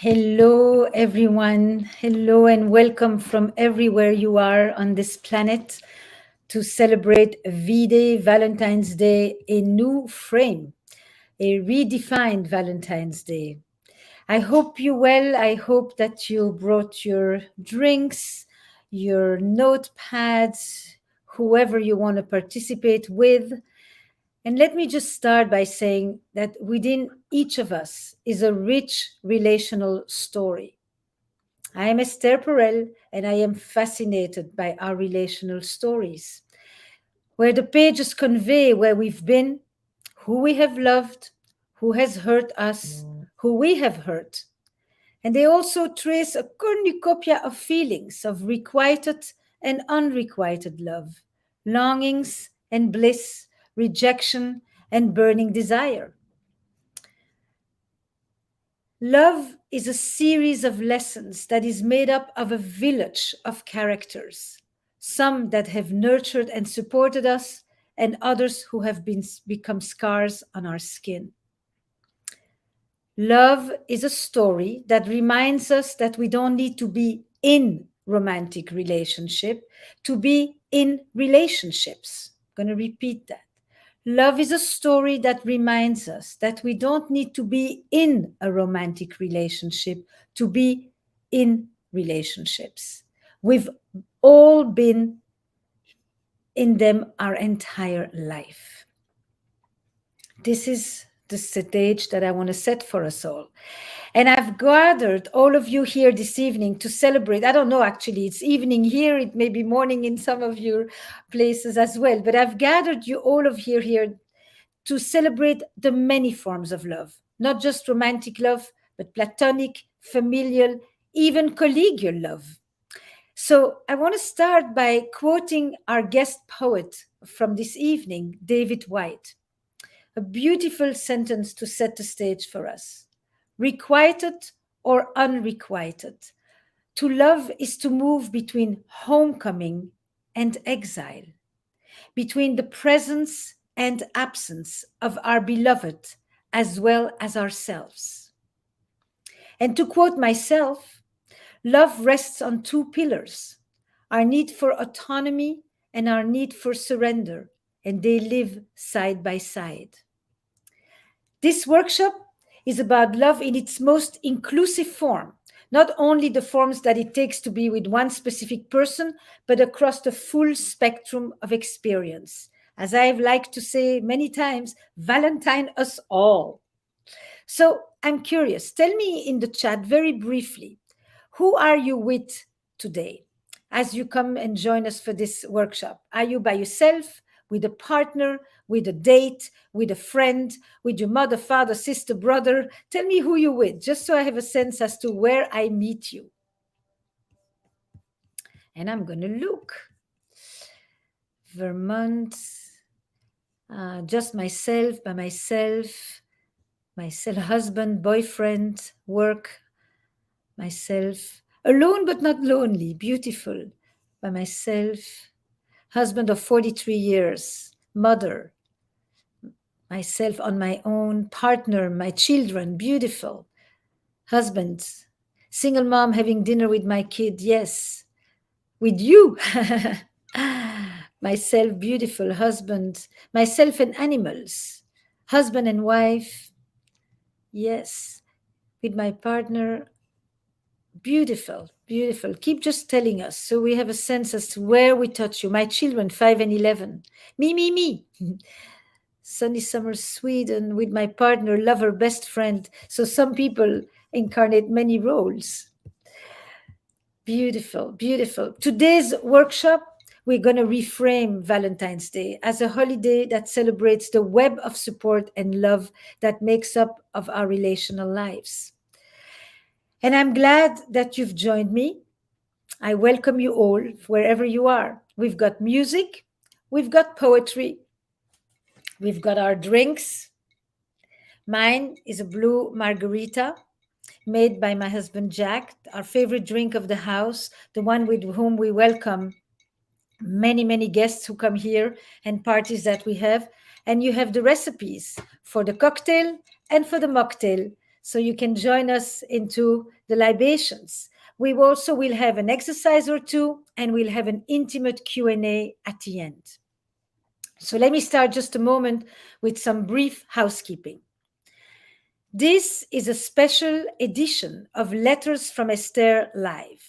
Hello, everyone. Hello, and welcome from everywhere you are on this planet to celebrate V-Day, Valentine's Day, a new frame, a redefined Valentine's Day. I hope you well. I hope that you brought your drinks, your notepads, whoever you want to participate with. And let me just start by saying that within each of us is a rich relational story. I am Esther Perel, and I am fascinated by our relational stories, where the pages convey where we've been, who we have loved, who has hurt us, who we have hurt. And they also trace a cornucopia of feelings of requited and unrequited love, longings and bliss, rejection and burning desire. Love is a series of lessons that is made up of a village of characters, some that have nurtured and supported us, and others who have become scars on our skin. Love is a story that reminds us that we don't need to be in romantic relationship to be in relationships. I'm going to repeat that. Love is a story that reminds us that we don't need to be in a romantic relationship to be in relationships. We've all been in them our entire life. This is the stage that I want to set for us all. And I've gathered all of you here this evening to celebrate. I don't know, actually, it's evening here. It may be morning in some of your places as well. But I've gathered you all of here to celebrate the many forms of love, not just romantic love, but platonic, familial, even collegial love. So I want to start by quoting our guest poet from this evening, David White. A beautiful sentence to set the stage for us. Requited or unrequited. To love is to move between homecoming and exile, between the presence and absence of our beloved as well as ourselves. And to quote myself, love rests on two pillars, our need for autonomy and our need for surrender, and they live side by side. This workshop is about love in its most inclusive form, not only the forms that it takes to be with one specific person, but across the full spectrum of experience. As I've liked to say many times, Valentine us all. So I'm curious, tell me in the chat very briefly, who are you with today as you come and join us for this workshop? Are you by yourself, with a partner, with a date, with a friend, with your mother, father, sister, brother? Tell me who you're with, just so I have a sense as to where I meet you. And I'm going to look. Vermont, just myself, by myself, husband, boyfriend, work, myself, alone but not lonely, beautiful, by myself, husband of 43 years, mother, myself on my own, partner, my children, beautiful, husband, single mom having dinner with my kid, yes, with you, myself, beautiful, husband, myself and animals, husband and wife, yes, with my partner, beautiful, beautiful. Keep just telling us so we have a sense as to where we touch you. My children, 5 and 11. Me. Sunny summer Sweden with my partner, lover, best friend. So some people incarnate many roles. Beautiful, beautiful. Today's workshop, we're going to reframe Valentine's Day as a holiday that celebrates the web of support and love that makes up of our relational lives. And I'm glad that you've joined me. I welcome you all wherever you are. We've got music, we've got poetry, we've got our drinks. Mine is a blue margarita made by my husband Jack, our favorite drink of the house, the one with whom we welcome many guests who come here and parties that we have. And you have the recipes for the cocktail and for the mocktail. So you can join us into the libations. We also will have an exercise or two, and we'll have an intimate Q&A at the end. So let me start just a moment with some brief housekeeping. This is a special edition of Letters from Esther Live.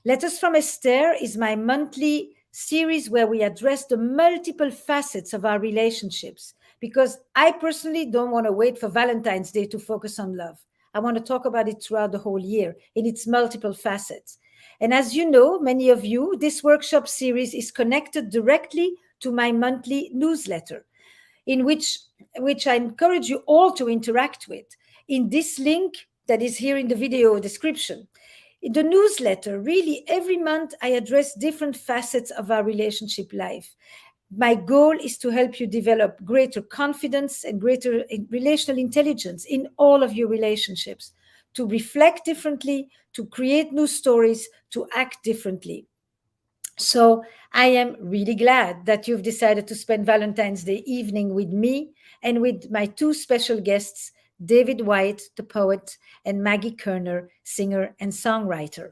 Letters from Esther is my monthly series where we address the multiple facets of our relationships, because I personally don't want to wait for Valentine's Day to focus on love. I want to talk about it throughout the whole year in its multiple facets. And as you know, many of you, this workshop series is connected directly to my monthly newsletter, in which I encourage you all to interact with. In this link that is here in the video description, in the newsletter, really every month I address different facets of our relationship life. My goal is to help you develop greater confidence and greater relational intelligence in all of your relationships, to reflect differently, to create new stories, to act differently. So I am really glad that you've decided to spend Valentine's Day evening with me and with my two special guests, David White, the poet, and Maggie Kerner, singer and songwriter.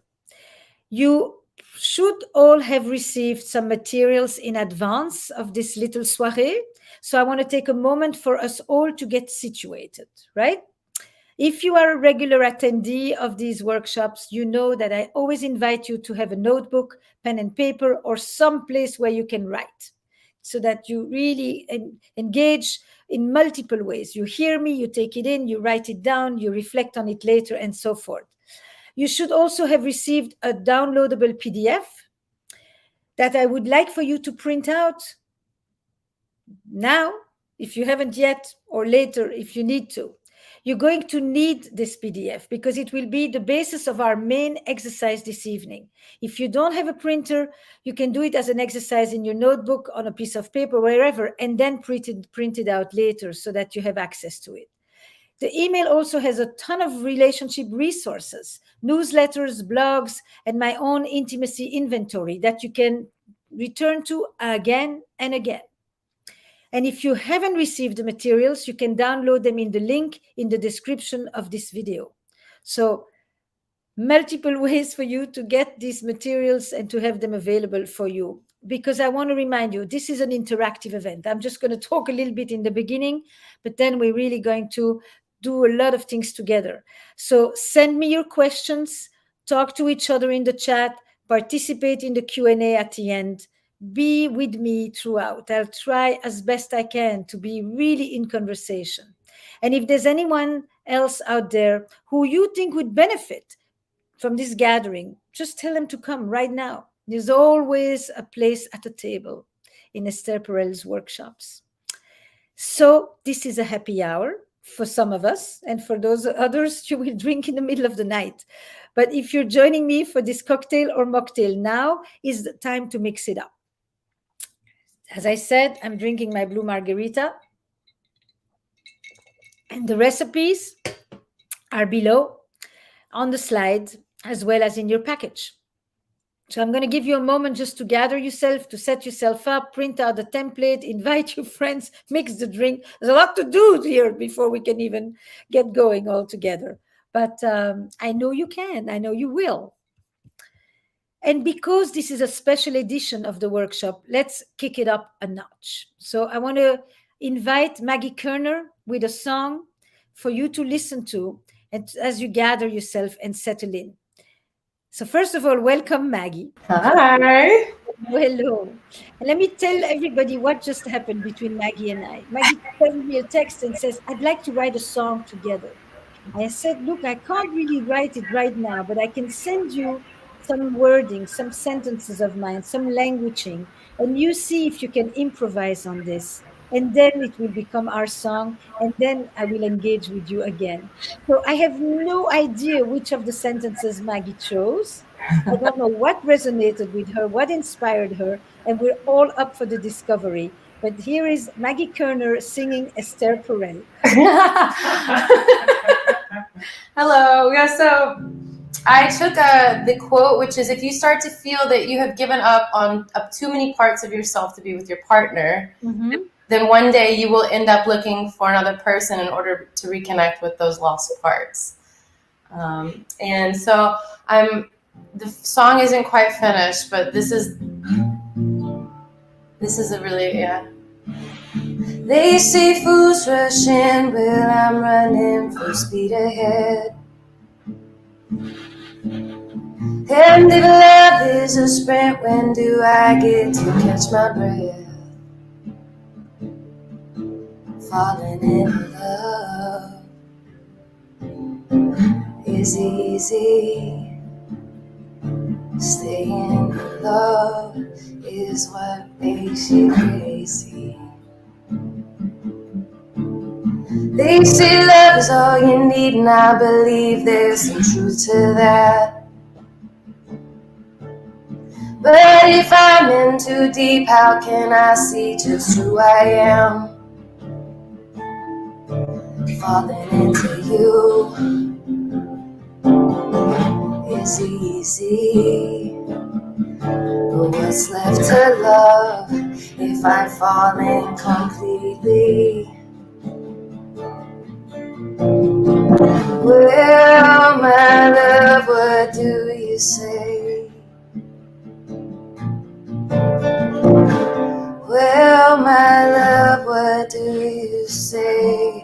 You should all have received some materials in advance of this little soirée. So I want to take a moment for us all to get situated, right? If you are a regular attendee of these workshops, you know that I always invite you to have a notebook, pen and paper, or some place where you can write, so that you really engage in multiple ways. You hear me, you take it in, you write it down, you reflect on it later, and so forth. You should also have received a downloadable PDF that I would like for you to print out now, if you haven't yet, or later if you need to. You're going to need this PDF because it will be the basis of our main exercise this evening. If you don't have a printer, you can do it as an exercise in your notebook, on a piece of paper, wherever, and then print it out later so that you have access to it. The email also has a ton of relationship resources, newsletters, blogs, and my own intimacy inventory that you can return to again and again. And if you haven't received the materials, you can download them in the link in the description of this video. So, multiple ways for you to get these materials and to have them available for you. Because I want to remind you, this is an interactive event. I'm just going to talk a little bit in the beginning, but then we're really going to do a lot of things together. So send me your questions, talk to each other in the chat, participate in the Q&A at the end. Be with me throughout. I'll try as best I can to be really in conversation. And if there's anyone else out there who you think would benefit from this gathering, just tell them to come right now. There's always a place at the table in Esther Perel's workshops. So this is a happy hour for some of us, and for those others, you will drink in the middle of the night. But if you're joining me for this cocktail or mocktail, now is the time to mix it up. As I said, I'm drinking my blue margarita, and the recipes are below on the slide as well as in your package. So I'm going to give you a moment just to gather yourself, to set yourself up, print out the template, invite your friends, mix the drink. There's a lot to do here before we can even get going all together. But I know you can. I know you will. And because this is a special edition of the workshop, let's kick it up a notch. So I want to invite Maggie Kerner with a song for you to listen to and as you gather yourself and settle in. So first of all, welcome, Maggie. Hi. Hello. And let me tell everybody what just happened between Maggie and I. Maggie sent me a text and says, I'd like to write a song together. I said, look, I can't really write it right now, but I can send you some wording, some sentences of mine, some languaging, and you see if you can improvise on this. And then it will become our song, and then I will engage with you again. So I have no idea which of the sentences Maggie chose. I don't know what resonated with her, what inspired her, and we're all up for the discovery. But here is Maggie Kerner singing Esther Perel. Hello. Yeah, so I took the quote, which is, if you start to feel that you have given up too many parts of yourself to be with your partner, Mm-hmm. then one day you will end up looking for another person in order to reconnect with those lost parts. And so the song isn't quite finished, but this is a really, yeah. They say fools rush in, well, I'm running full speed ahead. And if love is a sprint, when do I get to catch my breath? Falling in love is easy. Staying in love is what makes you crazy. They say love is all you need, and I believe there's some truth to that. But if I'm in too deep, how can I see just who I am? Falling into you is easy, but what's left to love if I'm falling completely? Well, my love, what do you say? Well, my love, what do you say?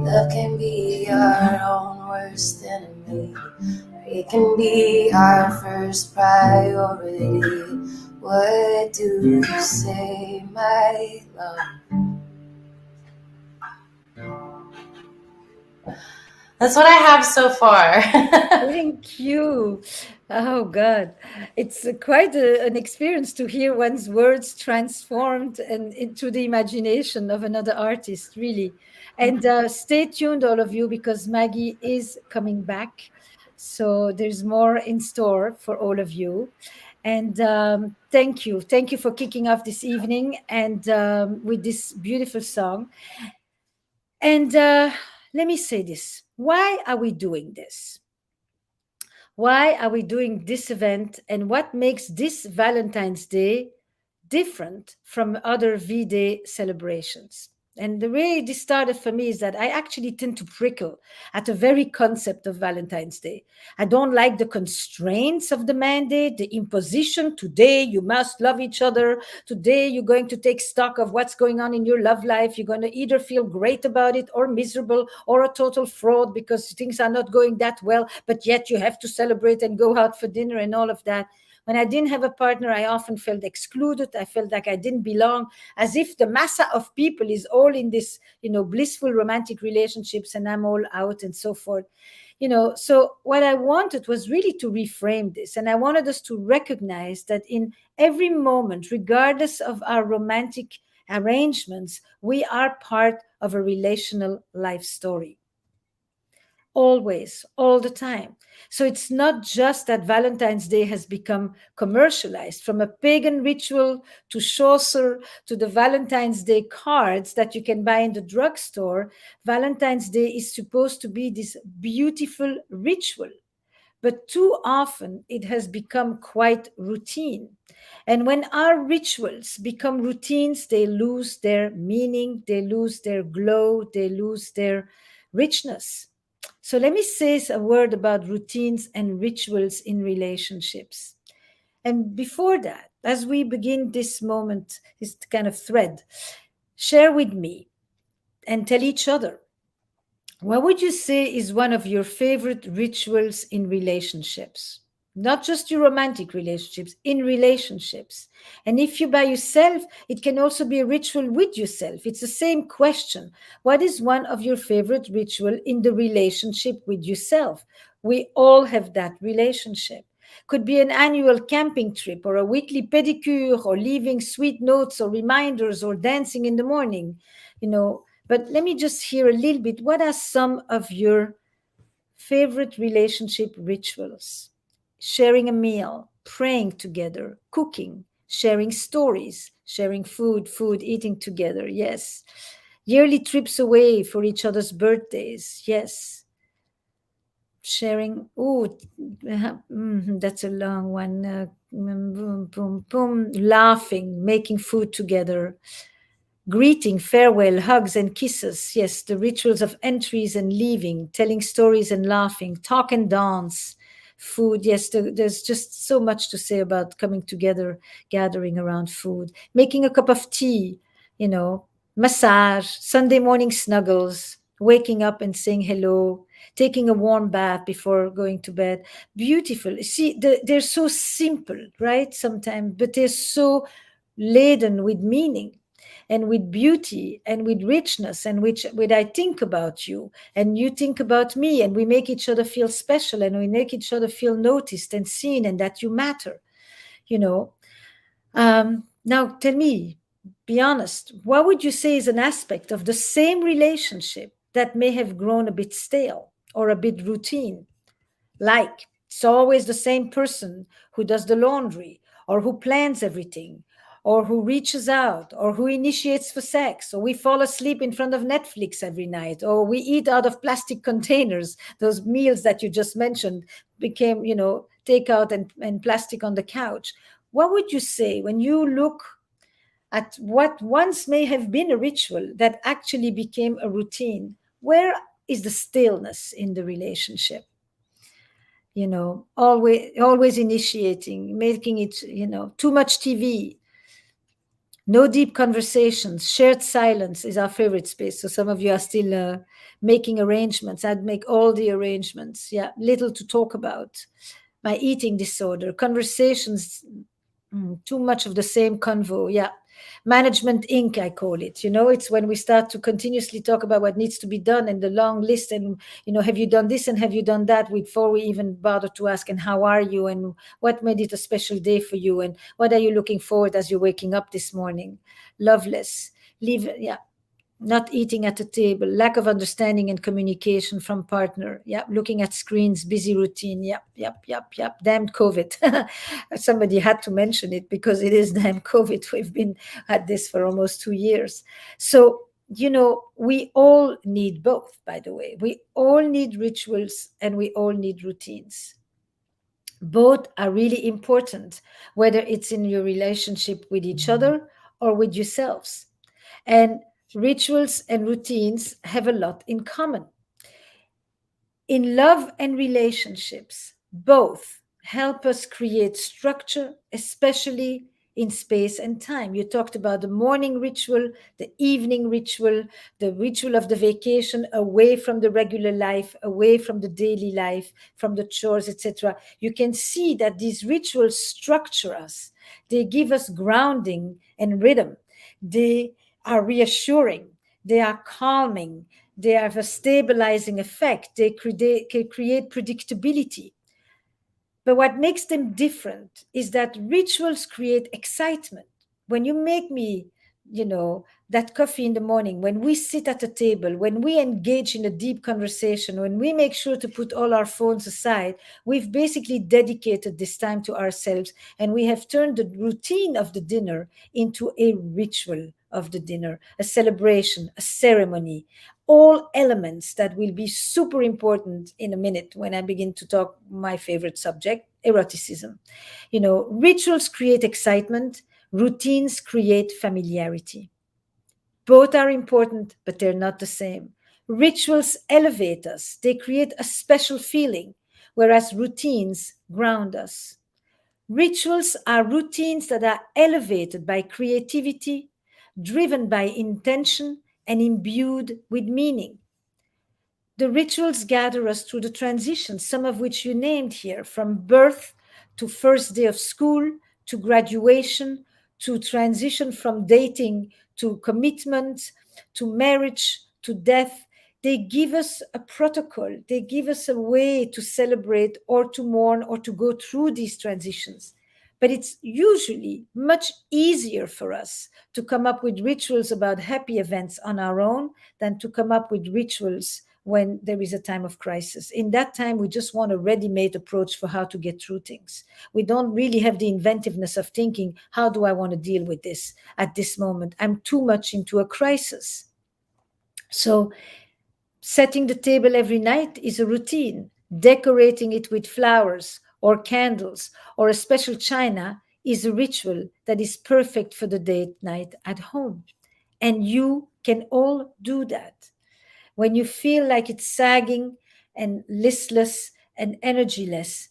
Love can be our own worst enemy. It can be our first priority. What do you say, my love? That's what I have so far. Thank you. Oh God, it's quite an experience to hear one's words transformed and into the imagination of another artist, really. And stay tuned, all of you, because Maggie is coming back. So there's more in store for all of you. And thank you for kicking off this evening and with this beautiful song. And let me say this: why are we doing this? Why are we doing this event, and what makes this Valentine's Day different from other V Day celebrations? And the way this started for me is that I actually tend to prickle at the very concept of Valentine's Day. I don't like the constraints of the mandate, the imposition. Today you must love each other. Today you're going to take stock of what's going on in your love life. You're going to either feel great about it or miserable or a total fraud because things are not going that well, but yet you have to celebrate and go out for dinner and all of that. When I didn't have a partner, I often felt excluded. I felt like I didn't belong, as if the massa of people is all in this, blissful romantic relationships and I'm all out and so forth. So what I wanted was really to reframe this. And I wanted us to recognize that in every moment, regardless of our romantic arrangements, we are part of a relational life story. Always, all the time. So it's not just that Valentine's Day has become commercialized, from a pagan ritual to Chaucer to the Valentine's Day cards that you can buy in the drugstore. Valentine's Day is supposed to be this beautiful ritual, but too often it has become quite routine. And when our rituals become routines, they lose their meaning, they lose their glow, they lose their richness. So let me say a word about routines and rituals in relationships. And before that, as we begin this moment, this kind of thread, share with me and tell each other, what would you say is one of your favorite rituals in relationships? Not just your romantic relationships, in relationships. And if you're by yourself, it can also be a ritual with yourself. It's the same question. What is one of your favorite ritual in the relationship with yourself? We all have that relationship. Could be an annual camping trip or a weekly pedicure or leaving sweet notes or reminders or dancing in the morning. But let me just hear a little bit. What are some of your favorite relationship rituals? Sharing a meal, praying together, cooking, sharing stories, sharing food, eating together. Yes. Yearly trips away for each other's birthdays. Yes. Sharing, that's a long one. boom, boom, boom, laughing, making food together, greeting, farewell, hugs and kisses. Yes, the rituals of entries and leaving, telling stories and laughing, talk and dance, food. Yes, there's just so much to say about coming together, gathering around food, making a cup of tea, you know, massage, Sunday morning snuggles, waking up and saying hello, taking a warm bath before going to bed. Beautiful. See, they're so simple, right? Sometimes, but they're so laden with meaning and with beauty and with richness and which with I think about you and you think about me and we make each other feel special and we make each other feel noticed and seen and that you matter, you know. Now tell me, be honest, what would you say is an aspect of the same relationship that may have grown a bit stale or a bit routine? Like, it's always the same person who does the laundry, or who plans everything, or who reaches out, or who initiates for sex, or we fall asleep in front of Netflix every night, or we eat out of plastic containers. Those meals that you just mentioned became, takeout and plastic on the couch. What would you say when you look at what once may have been a ritual that actually became a routine? Where is the stillness in the relationship? Always initiating, making it, too much TV, no deep conversations, shared silence is our favorite space. So some of you are still making arrangements. I'd make all the arrangements. Yeah, little to talk about. My eating disorder, conversations, too much of the same convo. Yeah. Management Inc., I call it. It's when we start to continuously talk about what needs to be done and the long list and, have you done this and have you done that before we even bother to ask, and how are you and what made it a special day for you and what are you looking forward as you're waking up this morning? Loveless. Leave, yeah, not eating at the table, lack of understanding and communication from partner. Yep, looking at screens, busy routine. Yep, yep, yep, yep. Damn COVID. Somebody had to mention it because it is damn COVID. We've been at this for almost 2 years. So, we all need both, by the way. We all need rituals and we all need routines. Both are really important, whether it's in your relationship with each other or with yourselves. And rituals and routines have a lot in common. In love and relationships, both help us create structure, especially in space and time. You talked about the morning ritual, the evening ritual, the ritual of the vacation away from the regular life, away from the daily life, from the chores, etc. You can see that these rituals structure us. They give us grounding and rhythm. They are reassuring. They are calming. They have a stabilizing effect. They create predictability. But what makes them different is that rituals create excitement. When you make me, that coffee in the morning, when we sit at a table, when we engage in a deep conversation, when we make sure to put all our phones aside, we've basically dedicated this time to ourselves and we have turned the routine of the dinner into a ritual of the dinner, a celebration, a ceremony, all elements that will be super important in a minute when I begin to talk my favorite subject, eroticism. Rituals create excitement, routines create familiarity. Both are important, but they're not the same. Rituals elevate us, they create a special feeling, whereas routines ground us. Rituals are routines that are elevated by creativity, driven by intention, and imbued with meaning. The rituals gather us through the transitions, some of which you named here, from birth to first day of school, to graduation, to transition from dating to commitment, to marriage, to death. They give us a protocol, they give us a way to celebrate or to mourn or to go through these transitions. But it's usually much easier for us to come up with rituals about happy events on our own than to come up with rituals when there is a time of crisis. In that time, we just want a ready made approach for how to get through things. We don't really have the inventiveness of thinking, how do I want to deal with this at this moment? I'm too much into a crisis. So, setting the table every night is a routine. Decorating it with flowers or candles or a special china is a ritual that is perfect for the date night at home. And you can all do that. When you feel like it's sagging and listless and energyless,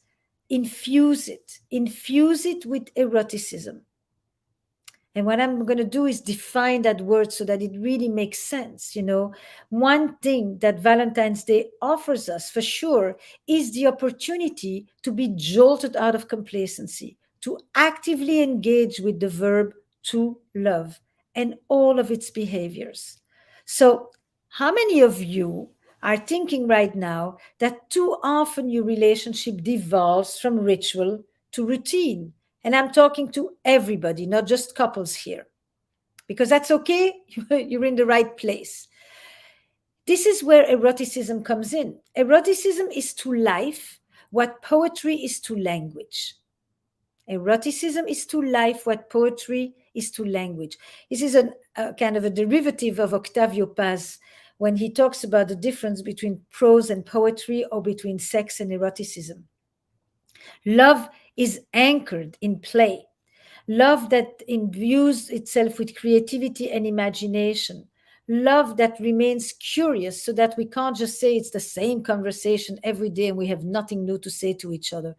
infuse it with eroticism. And what I'm going to do is define that word so that it really makes sense. One thing that Valentine's Day offers us for sure is the opportunity to be jolted out of complacency, to actively engage with the verb to love and all of its behaviors. So, how many of you are thinking right now that too often your relationship devolves from ritual to routine? And I'm talking to everybody, not just couples here, because that's okay. You're in the right place. This is where eroticism comes in. Eroticism is to life what poetry is to language. Eroticism is to life what poetry is to language. This is a kind of a derivative of Octavio Paz when he talks about the difference between prose and poetry or between sex and eroticism. Love is anchored in play. Love that imbues itself with creativity and imagination. Love that remains curious so that we can't just say it's the same conversation every day and we have nothing new to say to each other.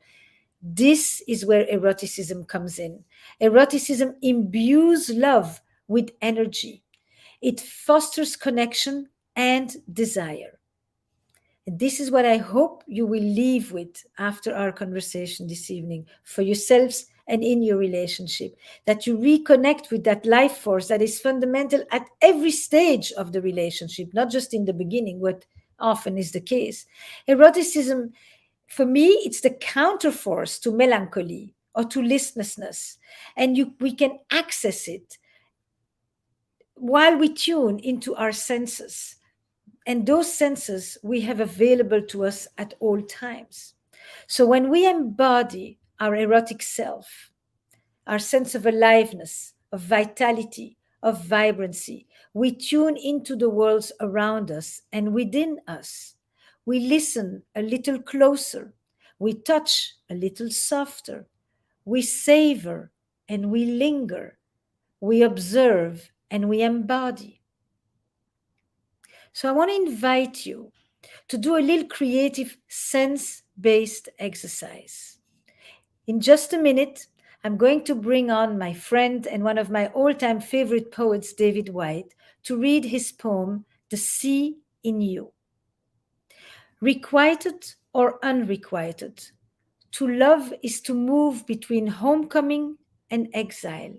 This is where eroticism comes in. Eroticism imbues love with energy, it fosters connection and desire. And this is what I hope you will leave with after our conversation this evening for yourselves and in your relationship, that you reconnect with that life force that is fundamental at every stage of the relationship, not just in the beginning, what often is the case. Eroticism, for me, it's the counterforce to melancholy or to listlessness. And we can access it while we tune into our senses, and those senses we have available to us at all times. So when we embody our erotic self, our sense of aliveness, of vitality, of vibrancy, we tune into the worlds around us and within us. We listen a little closer. We touch a little softer. We savor and we linger. We observe and we embody. So I want to invite you to do a little creative sense based exercise. In just a minute, I'm going to bring on my friend and one of my all time favorite poets, David Whyte, to read his poem, The Sea in You. Requited or unrequited, to love is to move between homecoming and exile,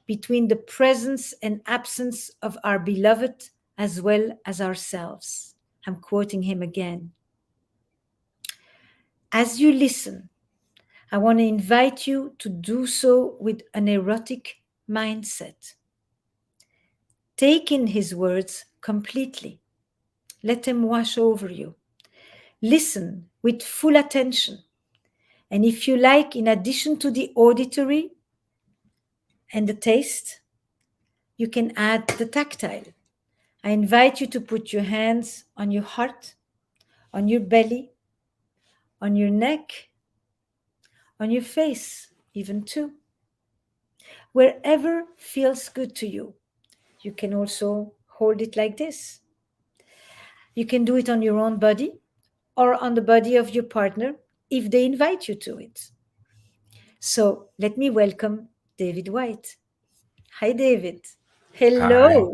between the presence and absence of our beloved as well as ourselves. I'm quoting him again. As you listen, I want to invite you to do so with an erotic mindset. Take in his words completely. Let them wash over you. Listen with full attention. And if you like, in addition to the auditory and the taste, you can add the tactile. I invite you to put your hands on your heart, on your belly, on your neck, on your face, even too. Wherever feels good to you. You can also hold it like this. You can do it on your own body or on the body of your partner if they invite you to it. So let me welcome David Whyte. Hi, David. Hi. Hello.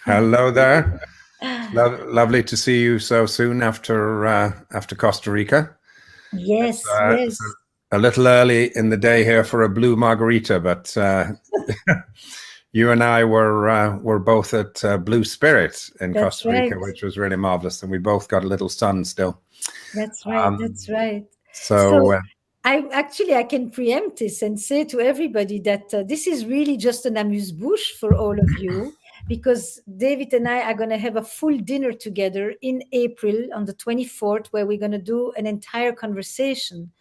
Hello there. It's lovely to see you so soon after Costa Rica. Yes, It's yes. a little early in the day here for a blue margarita, but you and I were both at Blue Spirit in That's Costa Rica, right. which was really marvelous, and we both got a little sun still. That's right. Um, That's right. so So I can preempt this and say to everybody that this is really just an amuse-bouche for all of you, because David and I are going to have a full dinner together in April on the 24th, where we're going to do an entire conversation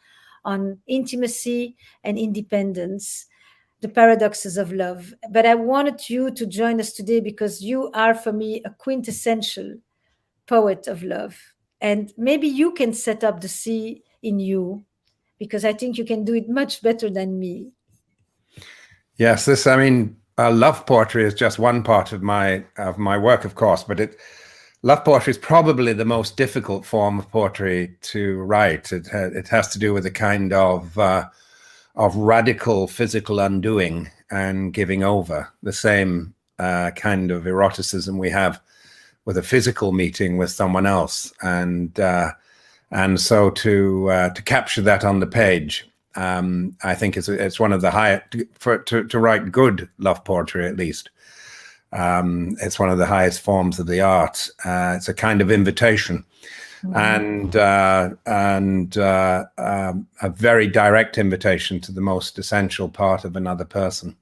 on intimacy and independence, the paradoxes of love. But I wanted you to join us today because you are, for me, a quintessential poet of love. And maybe you can set up the sea in you because I think you can do it much better than me. Yes, love poetry is just one part of my work, of course, but love poetry is probably the most difficult form of poetry to write. It has to do with a kind of radical physical undoing and giving over, the same kind of eroticism we have with a physical meeting with someone else, and so to capture that on the page, I think it's one of the highest to write good love poetry, at least. It's one of the highest forms of the art. It's a kind of invitation, and a very direct invitation to the most essential part of another person.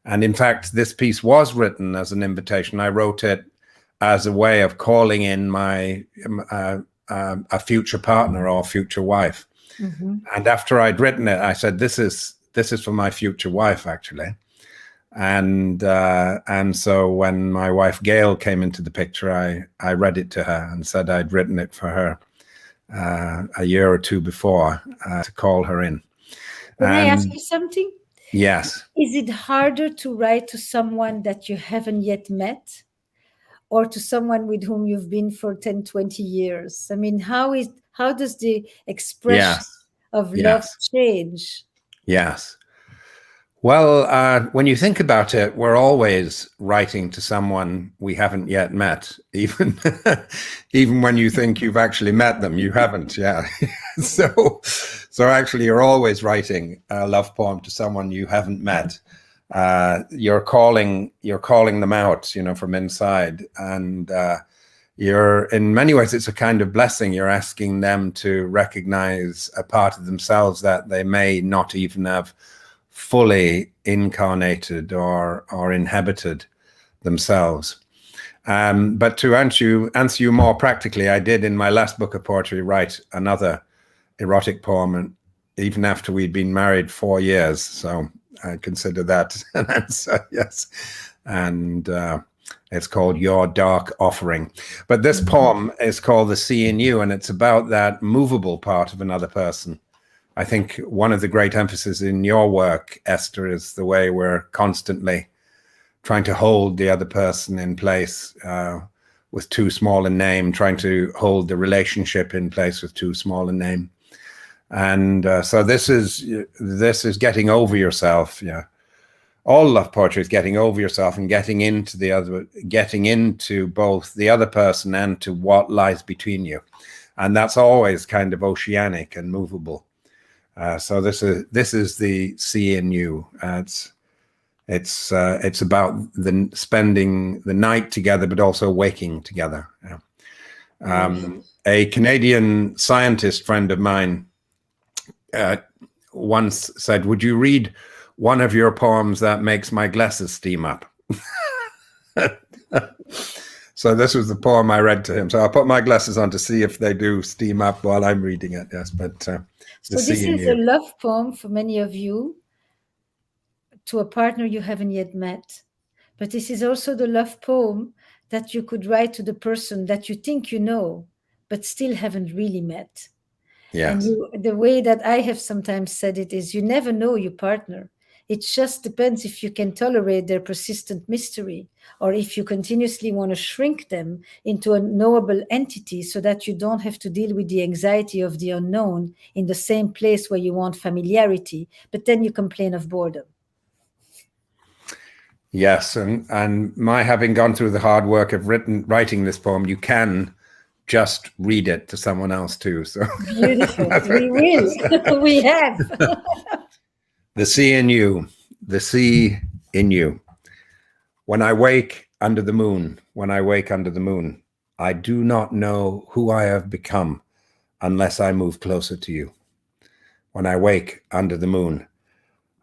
And in fact, this piece was written as an invitation. I wrote it as a way of calling in my a future partner or future wife. Mm-hmm. And after I'd written it, I said, "This is for my future wife, actually." And so when my wife Gail came into the picture, I read it to her and said I'd written it for her a year or two before to call her in. Can I ask you something? Yes. Is it harder to write to someone that you haven't yet met, or to someone with whom you've been for 10, 20 years? I mean, how does the expression of love change? Yes. Well, when you think about it, we're always writing to someone we haven't yet met, even when you think you've actually met them, you haven't. Yeah. So actually, you're always writing a love poem to someone you haven't met. You're calling them out, from inside, and in many ways, it's a kind of blessing. You're asking them to recognize a part of themselves that they may not even have fully incarnated or inhabited themselves. But to answer you more practically, I did in my last book of poetry write another erotic poem, and even after we'd been married 4 years. So I consider that an answer, yes. And it's called Your Dark Offering. But this poem is called The Sea in You, and it's about that movable part of another person. I think one of the great emphases in your work, Esther, is the way we're constantly trying to hold the other person in place with too small a name, trying to hold the relationship in place with too small a name. And so this is getting over yourself. Yeah, all love poetry is getting over yourself and getting into both the other person and to what lies between you, and that's always kind of oceanic and movable. So this is the sea in you. It's about spending the night together, but also waking together. Yeah. A Canadian scientist friend of mine once said, "Would you read one of your poems that makes my glasses steam up?" So this was the poem I read to him. So I'll put my glasses on to see if they do steam up while I'm reading it. Yes, but so this is a love poem for many of you to a partner you haven't yet met. But this is also the love poem that you could write to the person that you think you know, but still haven't really met. Yes. And the way that I have sometimes said it is, you never know your partner. It just depends if you can tolerate their persistent mystery, or if you continuously want to shrink them into a knowable entity so that you don't have to deal with the anxiety of the unknown in the same place where you want familiarity, but then you complain of boredom. Yes, and my having gone through the hard work of writing this poem, you can just read it to someone else too. So beautiful. We will. We have. The sea in you, the sea in you. When I wake under the moon, I do not know who I have become unless I move closer to you. When I wake under the moon,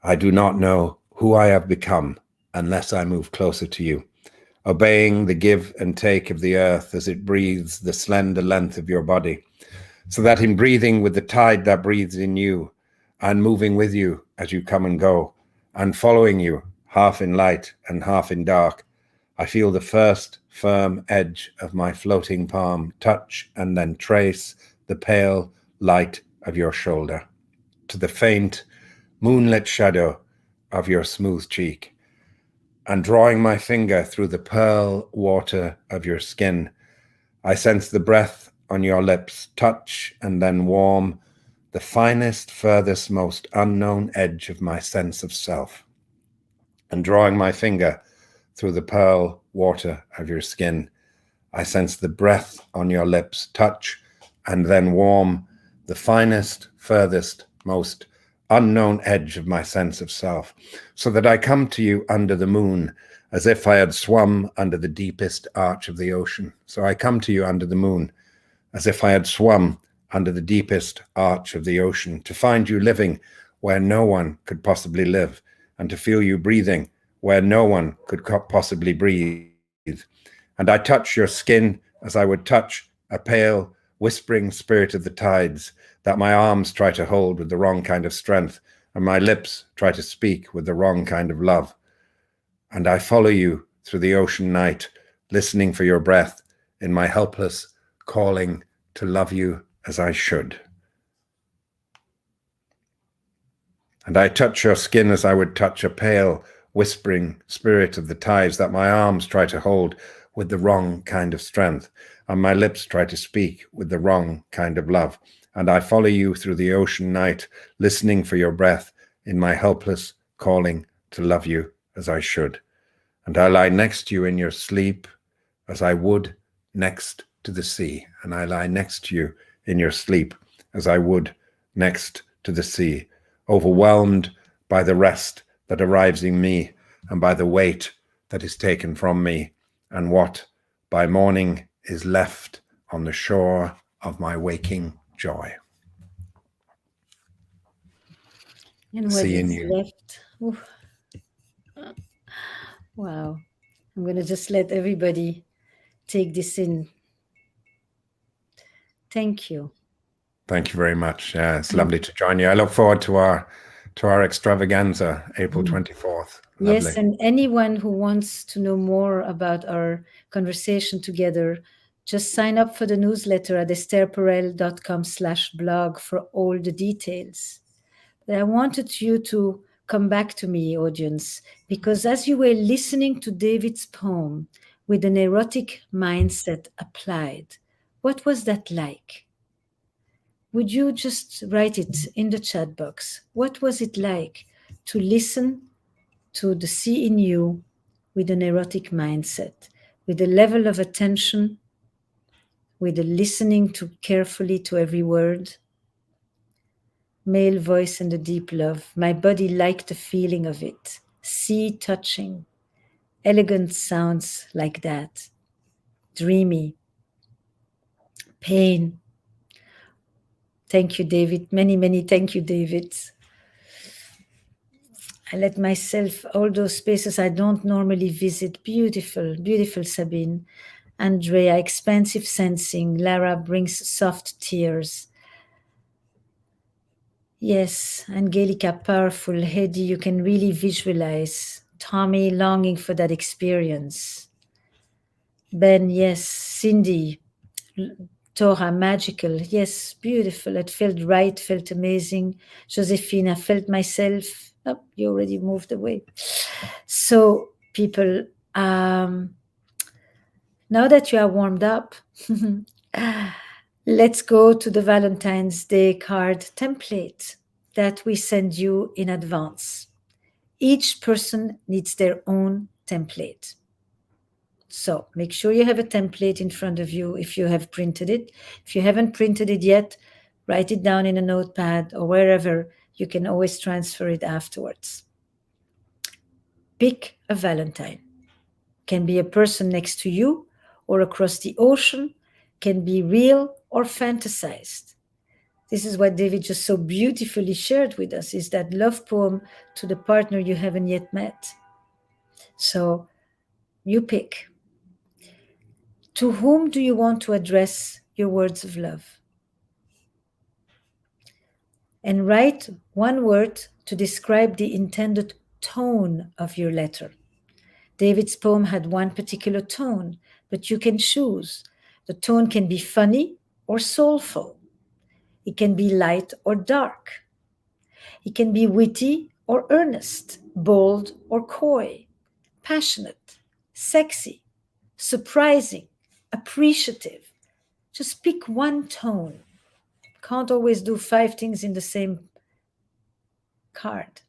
I do not know who I have become unless I move closer to you, obeying the give and take of the earth as it breathes the slender length of your body, so that in breathing with the tide that breathes in you, and moving with you as you come and go, and following you, half in light and half in dark, I feel the first firm edge of my floating palm touch and then trace the pale light of your shoulder. to the faint, moonlit shadow of your smooth cheek, and drawing my finger through the pearl water of your skin, I sense the breath on your lips, touch and then warm the finest, furthest, most unknown edge of my sense of self. And drawing my finger through the pearl water of your skin, I sense the breath on your lips, touch and then warm the finest, furthest, most unknown edge of my sense of self, so that I come to you under the moon, as if I had swum under the deepest arch of the ocean. So I come to you under the moon, as if I had swum under the deepest arch of the ocean, to find you living where no one could possibly live, and to feel you breathing where no one could possibly breathe. And I touch your skin as I would touch a pale, whispering spirit of the tides, that my arms try to hold with the wrong kind of strength, and my lips try to speak with the wrong kind of love. And I follow you through the ocean night, listening for your breath in my helpless calling to love you as I should. And I touch your skin as I would touch a pale, whispering spirit of the tides, that my arms try to hold with the wrong kind of strength, and my lips try to speak with the wrong kind of love. And I follow you through the ocean night, listening for your breath in my helpless calling to love you as I should. And I lie next to you in your sleep as I would next to the sea. And I lie next to you in your sleep as I would next to the sea, overwhelmed by the rest that arrives in me, and by the weight that is taken from me, and what by morning is left on the shore of my waking joy. And what Seeing is you. left? Ooh, wow. I'm going to just let everybody take this in. Thank you. Thank you very much. Yeah, it's lovely to join you. I look forward to our extravaganza, April 24th. Lovely. Yes, and anyone who wants to know more about our conversation together, just sign up for the newsletter at estherperel.com/blog for all the details. But I wanted you to come back to me, audience, because as you were listening to David's poem with an erotic mindset applied, what was that like? Would you just write it in the chat box? What was it like to listen to the sea in you with an erotic mindset, with a level of attention, with a listening to carefully to every word? Male voice and a deep love. My body liked the feeling of it. Sea touching. Elegant sounds like that. Dreamy. Pain. Thank you, David. Many, many thank you, David. I let myself, all those spaces I don't normally visit. Beautiful, beautiful, Sabine. Andrea, expansive sensing. Lara brings soft tears. Yes, Angelica, powerful. Hedy, you can really visualize. Tommy, longing for that experience. Ben, yes. Cindy, Tora, magical. Yes, beautiful. It felt right, felt amazing. Josephine, I felt myself. Oh, you already moved away. So, people, now that you are warmed up, let's go to the Valentine's Day card template that we send you in advance. Each person needs their own template. So make sure you have a template in front of you if you have printed it. If you haven't printed it yet, write it down in a notepad or wherever. You can always transfer it afterwards. Pick a Valentine. Can be a person next to you or across the ocean, can be real or fantasized. This is what David just so beautifully shared with us, is that love poem to the partner you haven't yet met. So you pick. To whom do you want to address your words of love? And write one word to describe the intended tone of your letter. David's poem had one particular tone, but you can choose. The tone can be funny or soulful. It can be light or dark. It can be witty or earnest, bold or coy, passionate, sexy, surprising, appreciative. Just pick one tone. Can't always do 5 things in the same card.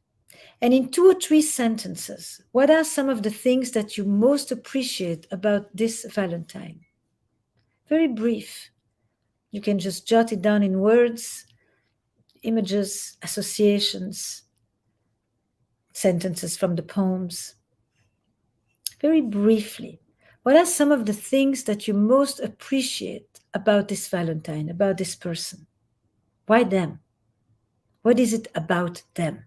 And in 2 or 3 sentences, what are some of the things that you most appreciate about this Valentine? Very brief. You can just jot it down in words, images, associations, sentences from the poems. Very briefly, what are some of the things that you most appreciate about this Valentine, about this person? Why them? What is it about them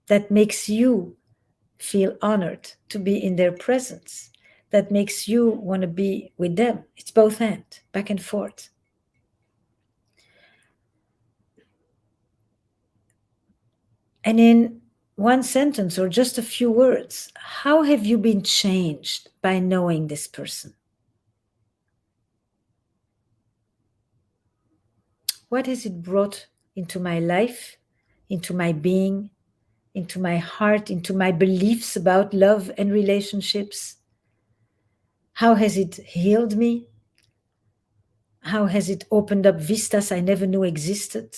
that makes you feel honored to be in their presence, that makes you want to be with them? It's both and, back and forth. And in one sentence or just a few words, how have you been changed by knowing this person? What has it brought into my life, into my being, into my heart, into my beliefs about love and relationships? How has it healed me? How has it opened up vistas I never knew existed?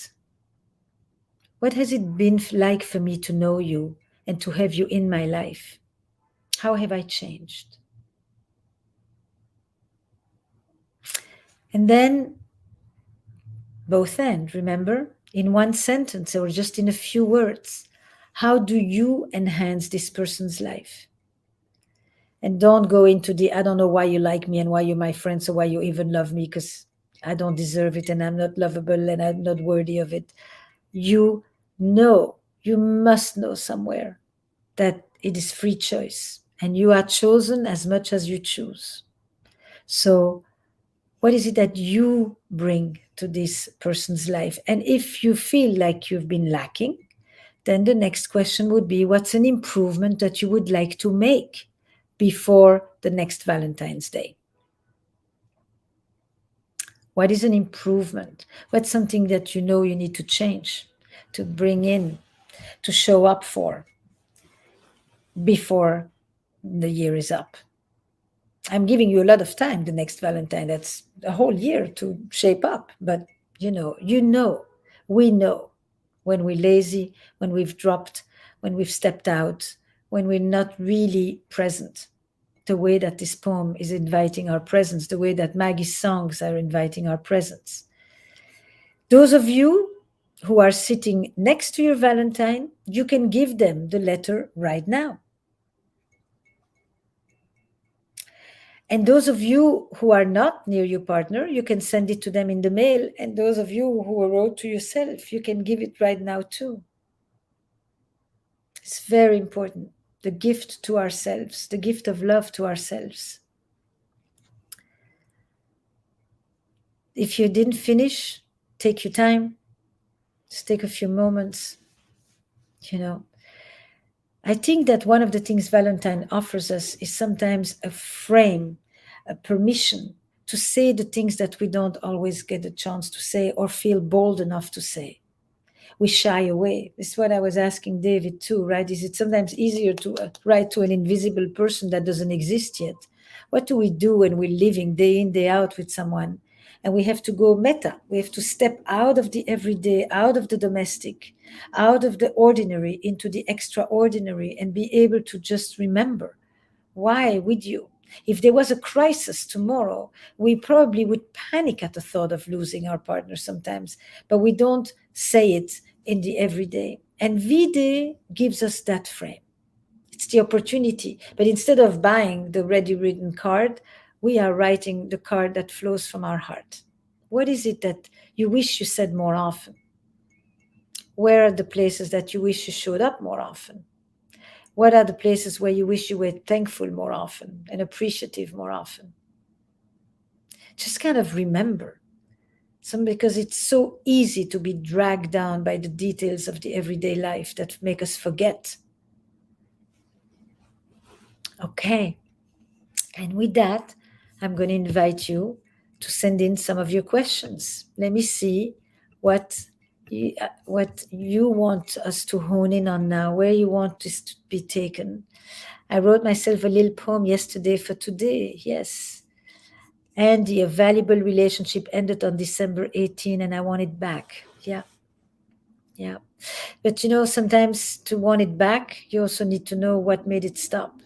What has it been like for me to know you and to have you in my life? How have I changed? And then both end, remember? In one sentence or just in a few words, how do you enhance this person's life? And don't go into the, I don't know why you like me and why you're my friend, so why you even love me, because I don't deserve it and I'm not lovable and I'm not worthy of it. You know, you must know somewhere that it is free choice and you are chosen as much as you choose. So what is it that you bring to this person's life? And if you feel like you've been lacking, then the next question would be, what's an improvement that you would like to make before the next Valentine's Day? What is an improvement? What's something that you know you need to change, to bring in, to show up for before the year is up? I'm giving you a lot of time the next Valentine. That's a whole year to shape up. But we know when we're lazy, when we've dropped, when we've stepped out, when we're not really present, the way that this poem is inviting our presence, the way that Maggie's songs are inviting our presence. Those of you who are sitting next to your Valentine, you can give them the letter right now. And those of you who are not near your partner, you can send it to them in the mail. And those of you who wrote to yourself, you can give it right now too. It's very important. The gift to ourselves, the gift of love to ourselves. If you didn't finish, take your time. Just take a few moments. I think that one of the things Valentine offers us is sometimes a frame, a permission to say the things that we don't always get a chance to say or feel bold enough to say. We shy away. This is what I was asking David too, right? Is it sometimes easier to write to an invisible person that doesn't exist yet? What do we do when we're living day in, day out with someone? And we have to go meta. We have to step out of the everyday, out of the domestic, out of the ordinary into the extraordinary and be able to just remember why with you. If there was a crisis tomorrow, we probably would panic at the thought of losing our partner sometimes, but we don't say it in the everyday. And Vide gives us that frame. It's the opportunity. But instead of buying the ready written card, we are writing the card that flows from our heart. What is it that you wish you said more often? Where are the places that you wish you showed up more often? What are the places where you wish you were thankful more often and appreciative more often? Just kind of remember. Because it's so easy to be dragged down by the details of the everyday life that make us forget. Okay. And with that, I'm going to invite you to send in some of your questions. Let me see what what you want us to hone in on now, where you want this to be taken. I wrote myself a little poem yesterday for today. Yes. Andy, a valuable relationship ended on December 18, and I want it back. Yeah, yeah. But sometimes to want it back, you also need to know what made it stop,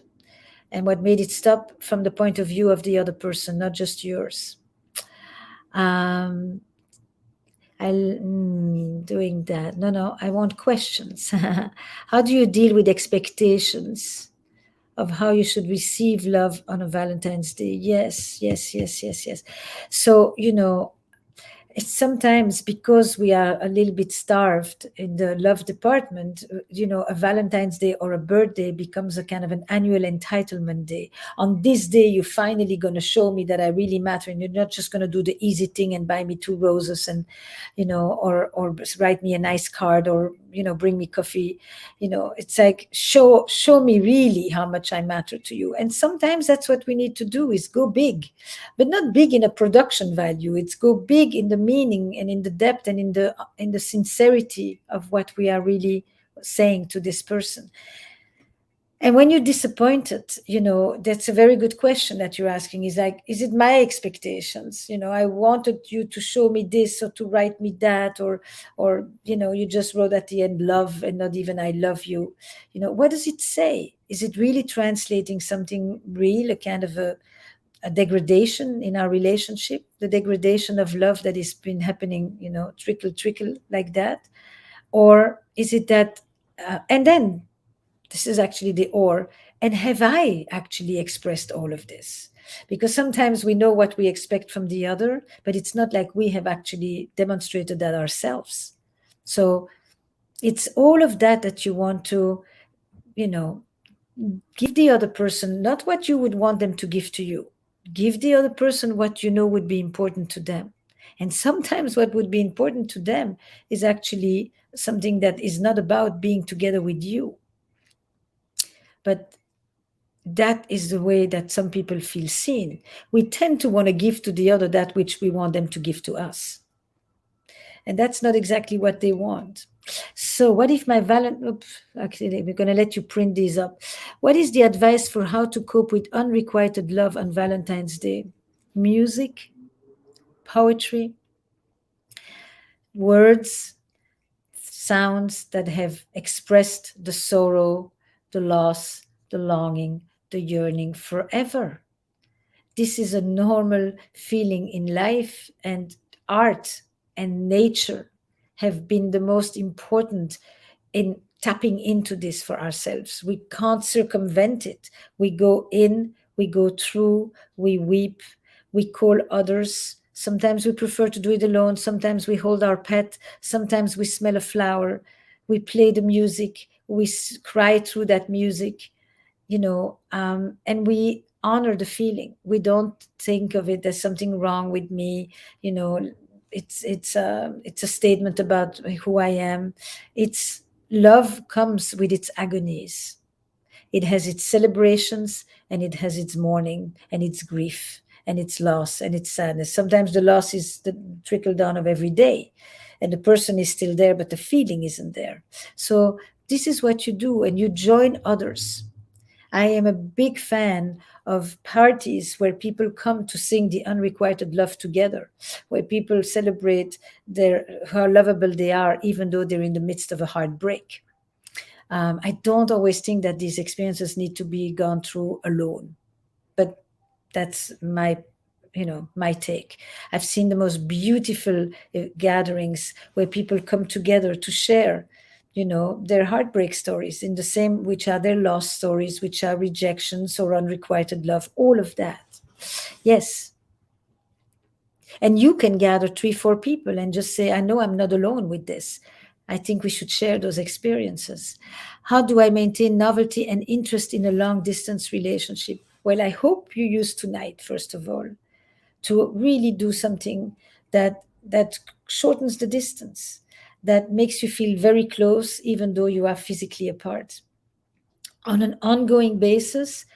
and what made it stop from the point of view of the other person, not just yours. Um, doing that. No, no, I want questions. How do you deal with expectations of how you should receive love on a Valentine's Day? Yes, yes, yes, yes, yes. So, it's sometimes because we are a little bit starved in the love department, a Valentine's Day or a birthday becomes a kind of an annual entitlement day. On this day, you're finally going to show me that I really matter, and you're not just going to do the easy thing and buy me two roses and, or write me a nice card, or, bring me coffee. It's like, show me really how much I matter to you. And sometimes that's what we need to do, is go big, but not big in a production value. It's go big in the meaning and in the depth and in the sincerity of what we are really saying to this person. And when you're disappointed, that's a very good question that you're asking, is like, is it my expectations? I wanted you to show me this or to write me that, or you just wrote at the end love and not even I love you. What does it say? Is it really translating something real, a kind of a degradation in our relationship, the degradation of love that has been happening, trickle like that? Or is it that, and then this is actually the or, and have I actually expressed all of this? Because sometimes we know what we expect from the other, but it's not like we have actually demonstrated that ourselves. So it's all of that you want to, you know, give the other person not what you would want them to give to you. Give the other person what you know would be important to them. And sometimes what would be important to them is actually something that is not about being together with you. But that is the way that some people feel seen. We tend to want to give to the other that which we want them to give to us. And that's not exactly what they want. So, what if my actually, we're going to let you print these up. What is the advice for how to cope with unrequited love on Valentine's Day? Music, poetry, words, sounds that have expressed the sorrow, the loss, the longing, the yearning forever. This is a normal feeling in life, and art and nature have been the most important in tapping into this for ourselves. We can't circumvent it. We go in, we go through, we weep, we call others. Sometimes we prefer to do it alone. Sometimes we hold our pet. Sometimes we smell a flower. We play the music. We cry through that music, and we honor the feeling. We don't think of it as something wrong with me. It's a statement about who I am. It's love comes with its agonies. It has its celebrations, and it has its mourning and its grief and its loss and its sadness. Sometimes the loss is the trickle down of every day, and the person is still there, but the feeling isn't there. So this is what you do, and you join others. I am a big fan of parties where people come to sing the unrequited love together, where people celebrate how lovable they are, even though they're in the midst of a heartbreak. I don't always think that these experiences need to be gone through alone, but that's my take. I've seen the most beautiful gatherings where people come together to share their heartbreak stories, in the same, which are their lost stories, which are rejections or unrequited love, all of that. Yes. And you can gather 3 4 people and just say, I know I'm not alone with this. I think we should share those experiences. How do I maintain novelty and interest in a long distance relationship? Well, I hope you use tonight, first of all, to really do something that shortens the distance, that makes you feel very close, even though you are physically apart. On an ongoing basis,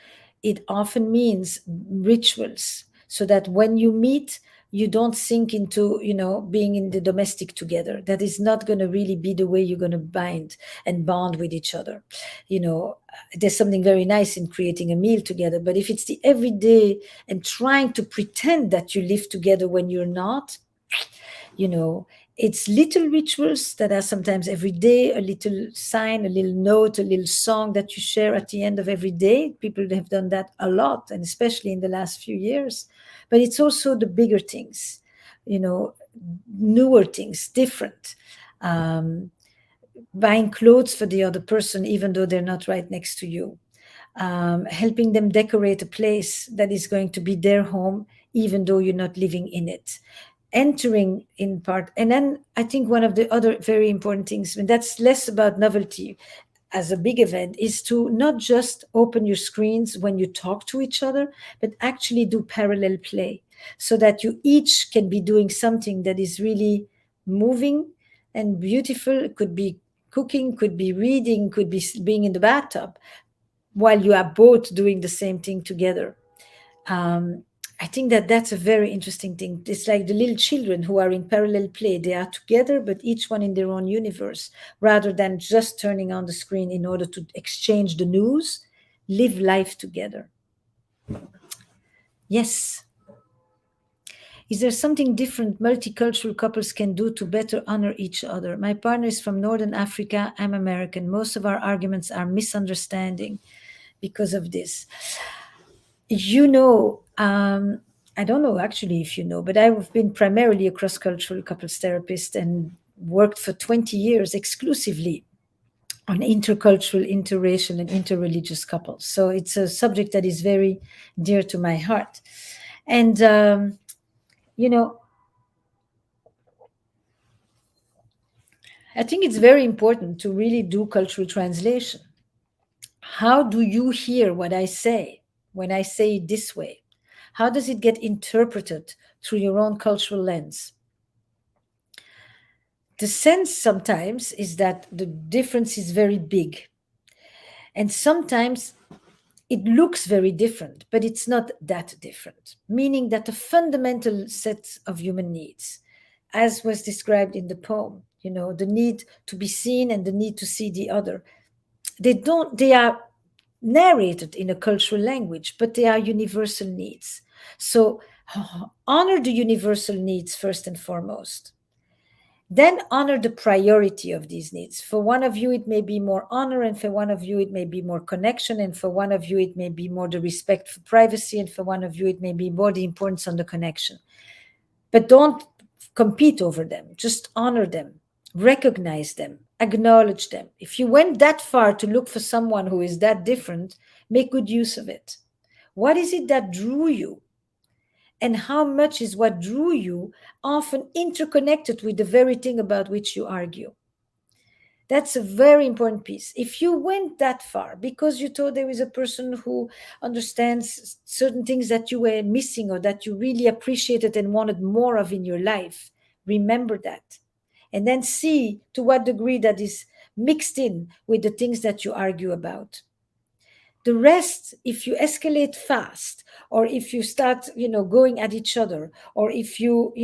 it often means rituals, so that when you meet, you don't sink into, being in the domestic together. That is not going to really be the way you're going to bind and bond with each other. There's something very nice in creating a meal together, but if it's the everyday and trying to pretend that you live together when you're not, you know it's little rituals that are sometimes every day, a little sign, a little note, a little song that you share at the end of every day. People have done that a lot, and especially in the last few years. But it's also the bigger things, you know newer things, different, um, buying clothes for the other person even though they're not right next to you, helping them decorate a place that is going to be their home even though you're not living in it, entering in part. And then I think one of the other very important things, and that's less about novelty as a big event, is to not just open your screens when you talk to each other, but actually do parallel play, so that you each can be doing something that is really moving and beautiful. It could be cooking, could be reading, could be being in the bathtub, while you are both doing the same thing together. um, I think that that's a very interesting thing. It's like the little children who are in parallel play. They are together, but each one in their own universe, rather than just turning on the screen in order to exchange the news. Live life together. Yes. Is there something different multicultural couples can do to better honor each other? My partner is from Northern Africa. I'm American. Most of our arguments are misunderstanding because of this. I don't know actually if you know, but I've been primarily a cross cultural couples therapist and worked for 20 years exclusively on intercultural, interracial, and interreligious couples. So it's a subject that is very dear to my heart. And, you know, I think it's very important to really do cultural translation. How do you hear what I say when I say it this way? How does it get interpreted through your own cultural lens? The sense sometimes is that the difference is very big. And sometimes it looks very different, but it's not that different, meaning that the fundamental set of human needs, as was described in the poem, the need to be seen and the need to see the other, they are narrated in a cultural language, but they are universal needs. So honor the universal needs first and foremost. Then honor the priority of these needs. For one of you, it may be more honor, and for one of you, it may be more connection, and for one of you, it may be more the respect for privacy, and for one of you, it may be more the importance on the connection. But don't compete over them. Just honor them, recognize them, acknowledge them. If you went that far to look for someone who is that different, make good use of it. What is it that drew you? And how much is what drew you often interconnected with the very thing about which you argue? That's a very important piece. If you went that far because you thought there is a person who understands certain things that you were missing or that you really appreciated and wanted more of in your life, remember that. And then see to what degree that is mixed in with the things that you argue about. The rest, if you escalate fast, or if you start going at each other, or if you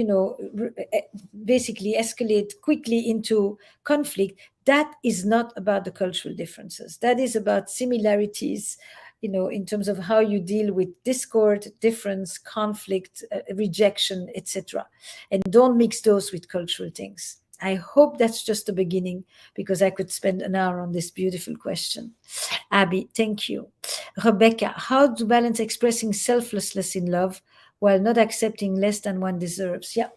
basically escalate quickly into conflict, that is not about the cultural differences. That is about similarities, in terms of how you deal with discord, difference, conflict, rejection, etc. And don't mix those with cultural things. I hope that's just the beginning, because I could spend an hour on this beautiful question. Abby, thank you. Rebecca, how to balance expressing selflessness in love while not accepting less than one deserves? Yeah,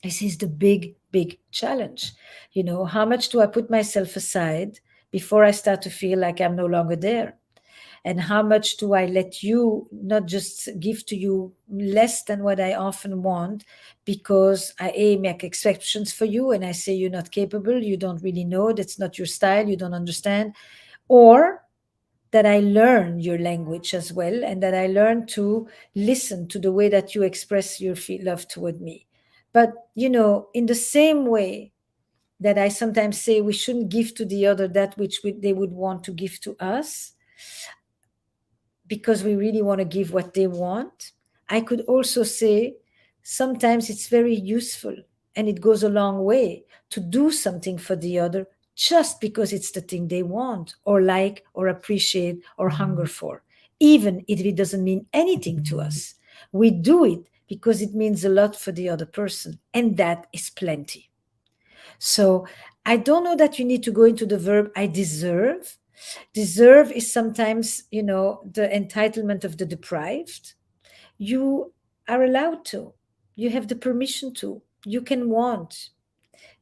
this is the big, big challenge. How much do I put myself aside before I start to feel like I'm no longer there? And how much do I let you not just give to you less than what I often want, because I make exceptions for you and I say you're not capable, you don't really know, that's not your style, you don't understand, or that I learn your language as well, and that I learn to listen to the way that you express your love toward me. But, in the same way that I sometimes say we shouldn't give to the other that which they would want to give to us, because we really want to give what they want, I could also say Sometimes it's very useful and it goes a long way to do something for the other just because it's the thing they want or like or appreciate or hunger for, even if it doesn't mean anything to us. We do it because it means a lot for the other person, and that is plenty. So I don't know that you need to go into the verb I deserve. Deserve is sometimes, the entitlement of the deprived. You are allowed to. You have the permission to. You can want.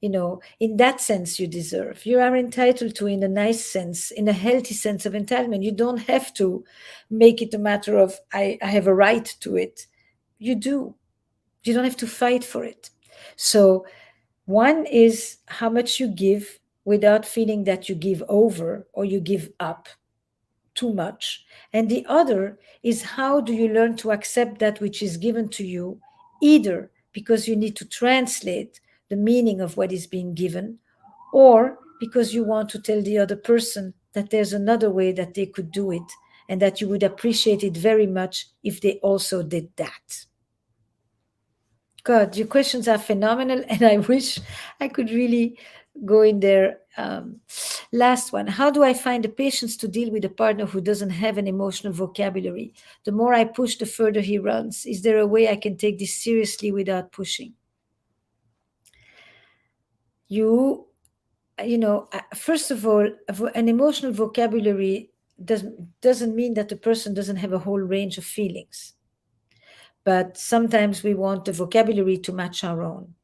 In that sense, you deserve. You are entitled to, in a nice sense, in a healthy sense of entitlement. You don't have to make it a matter of, I have a right to it. You do. You don't have to fight for it. So, one is how much you give without feeling that you give over or you give up too much. And the other is how do you learn to accept that which is given to you, either because you need to translate the meaning of what is being given, or because you want to tell the other person that there's another way that they could do it and that you would appreciate it very much if they also did that. God, your questions are phenomenal, and I wish I could really go in there. Last one. How do I find the patience to deal with a partner who doesn't have an emotional vocabulary? The more I push, the further he runs. Is there a way I can take this seriously without pushing? You, first of all, an emotional vocabulary doesn't mean that the person doesn't have a whole range of feelings. But sometimes we want the vocabulary to match our own.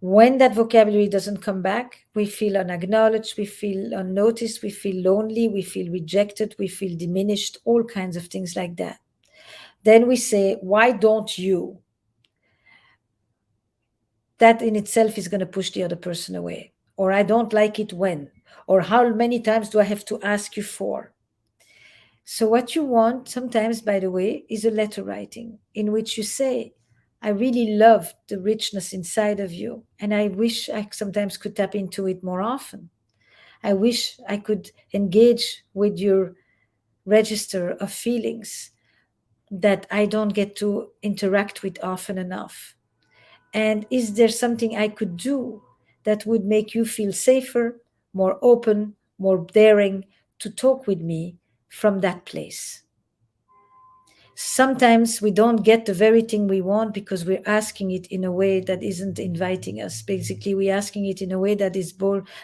When that vocabulary doesn't come back, we feel unacknowledged, we feel unnoticed, we feel lonely, we feel rejected, we feel diminished, all kinds of things like that. Then we say, why don't you? That in itself is going to push the other person away. Or I don't like it when. Or how many times do I have to ask you for? So, what you want sometimes, by the way, is a letter writing in which you say, I really love the richness inside of you, and I wish I sometimes could tap into it more often. I wish I could engage with your register of feelings that I don't get to interact with often enough. And is there something I could do that would make you feel safer, more open, more daring to talk with me from that place? Sometimes we don't get the very thing we want because we're asking it in a way that isn't inviting us. Basically, we're asking it in a way that is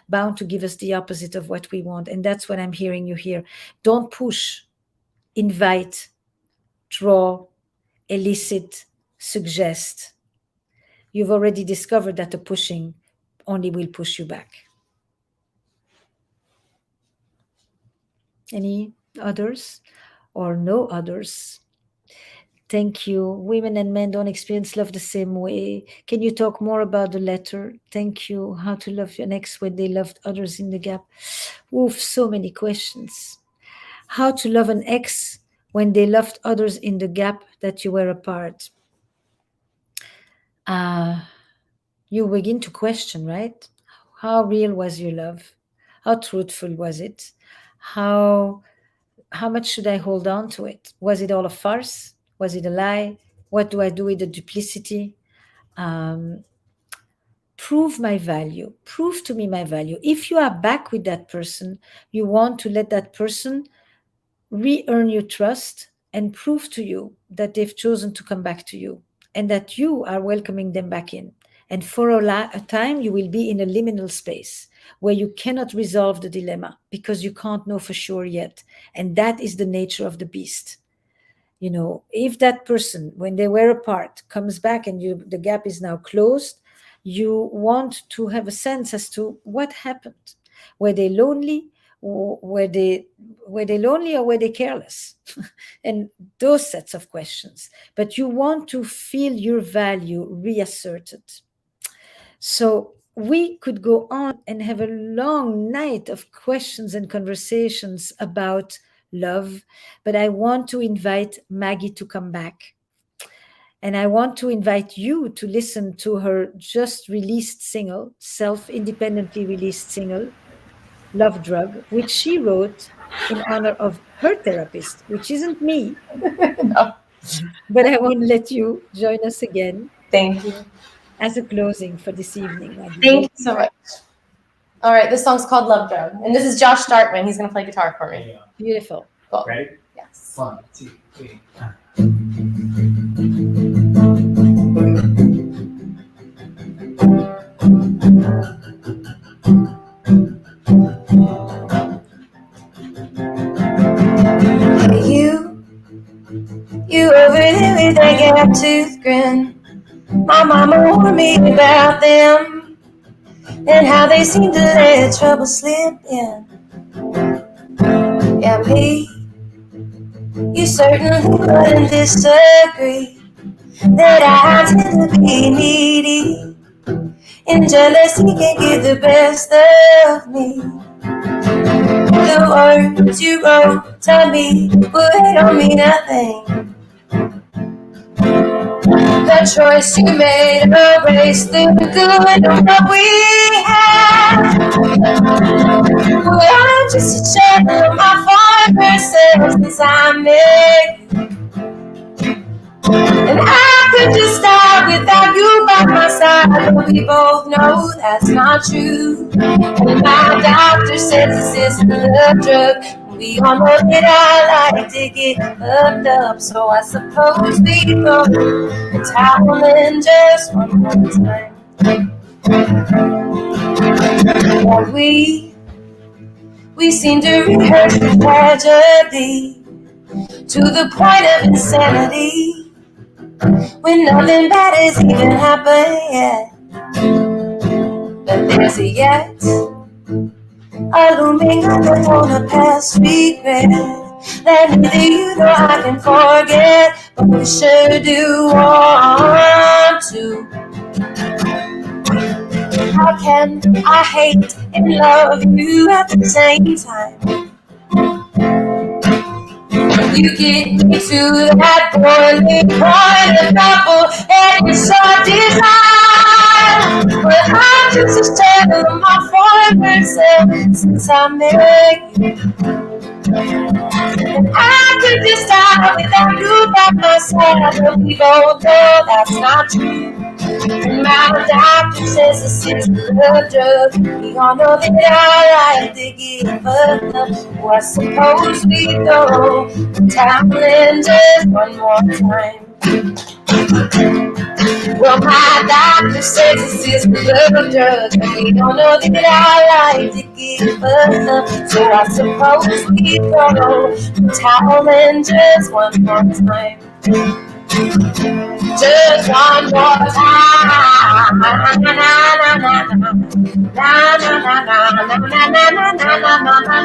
bound to give us the opposite of what we want. And that's what I'm hearing you here. Don't push, invite, draw, elicit, suggest. You've already discovered that the pushing only will push you back. Any others or no others? Thank you. Women and men don't experience love the same way. Can you talk more about the letter? Thank you. How to love your ex when they loved others in the gap. Oof, so many questions. How to love an ex when they loved others in the gap that you were apart. You begin to question, right? How real was your love? How truthful was it? How much should I hold on to it? Was it all a farce? Was it a lie? What do I do with the duplicity? Prove my value. Prove to me my value. If you are back with that person, you want to let that person re-earn your trust and prove to you that they've chosen to come back to you and that you are welcoming them back in. And for a time, you will be in a liminal space where you cannot resolve the dilemma because you can't know for sure yet. And that is the nature of the beast. If that person, when they were apart, comes back and the gap is now closed, you want to have a sense as to what happened. Were they lonely? Or were they lonely, or were they careless? And those sets of questions. But you want to feel your value reasserted. So we could go on and have a long night of questions and conversations about love, but I want to invite Maggie to come back. And I want to invite you to listen to her just released single, self-independently released single, Love Drug, which she wrote in honor of her therapist, which isn't me. No. But I won't let you join us again Thank you. as a closing for this evening, Maggie. Thank you so much. All right, this song's called Love Drug, and this is Josh Startman. He's gonna play guitar for me. Beautiful. Cool. Ready? Yes. 1, 2, 3. You over there with that gap tooth grin. My mama warned me about them and how they seem to let trouble slip in. Yeah, me, you certainly wouldn't disagree that I tend to be needy and jealousy can get the best of me. The words you wrote to me, but they don't mean nothing. The choice you made erased the good of what we had. Well, I'm just a shadow of my former self since I met you. And I could just stop without you by my side, but we both know that's not true. And my doctor says this is a drug. We all know that I like to get hooked up, so I suppose we throw the towel in just one more time. Yeah, we seem to rehearse the tragedy to the point of insanity when nothing bad has even happened yet. But there's a yet, a looming undertone of past regret that neither you nor I can forget, but we sure do want to. How can I hate and love you at the same time? You get me to that boiling point of trouble and it's so desire. But I'm just a shadow of my former self since I met you. And I could just die without you by my side, but we both know that's not true. And my doctor says this is a drug. We all know that I like to get fucked up. So I suppose we go traveling just one more time. Well, my doctor says this is a drug. And we all know that I like to get fucked up. So I suppose we go traveling just one more time. Just one more time. Na na na na na na na na na na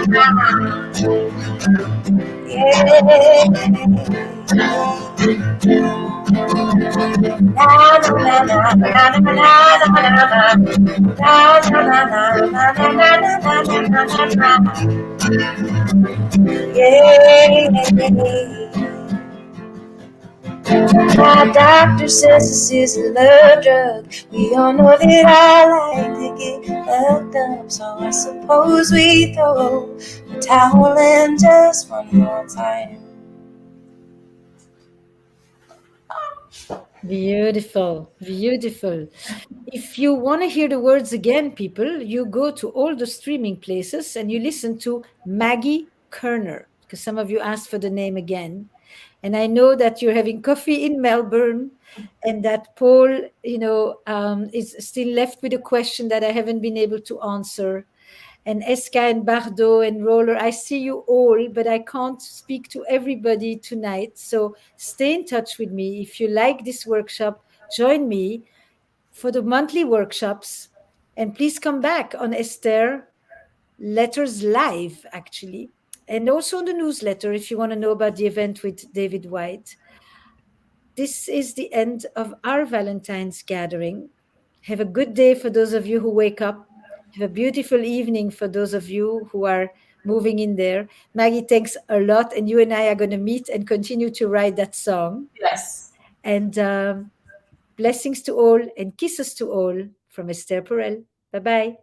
na na. Yeah. Na na na na na na na na na. Yeah. My doctor says this is a love drug. We all know that I like to get hooked up, so I suppose we throw the towel in just one more time. Beautiful, beautiful. If you want to hear the words again, people, you go to all the streaming places and you listen to Maggie Kerner, because some of you asked for the name again. And I know that you're having coffee in Melbourne and that Paul, is still left with a question that I haven't been able to answer. And Eska and Bardo and Roller, I see you all, but I can't speak to everybody tonight. So stay in touch with me. If you like this workshop, join me for the monthly workshops. And please come back on Esther Letters Live, actually. And also on the newsletter if you want to know about the event with David White. This is the end of our Valentine's gathering. Have a good day for those of you who wake up. Have a beautiful evening for those of you who are moving in there. Maggie, thanks a lot. And you and I are going to meet and continue to write that song. Yes. And blessings to all and kisses to all from Esther Perel. Bye-bye.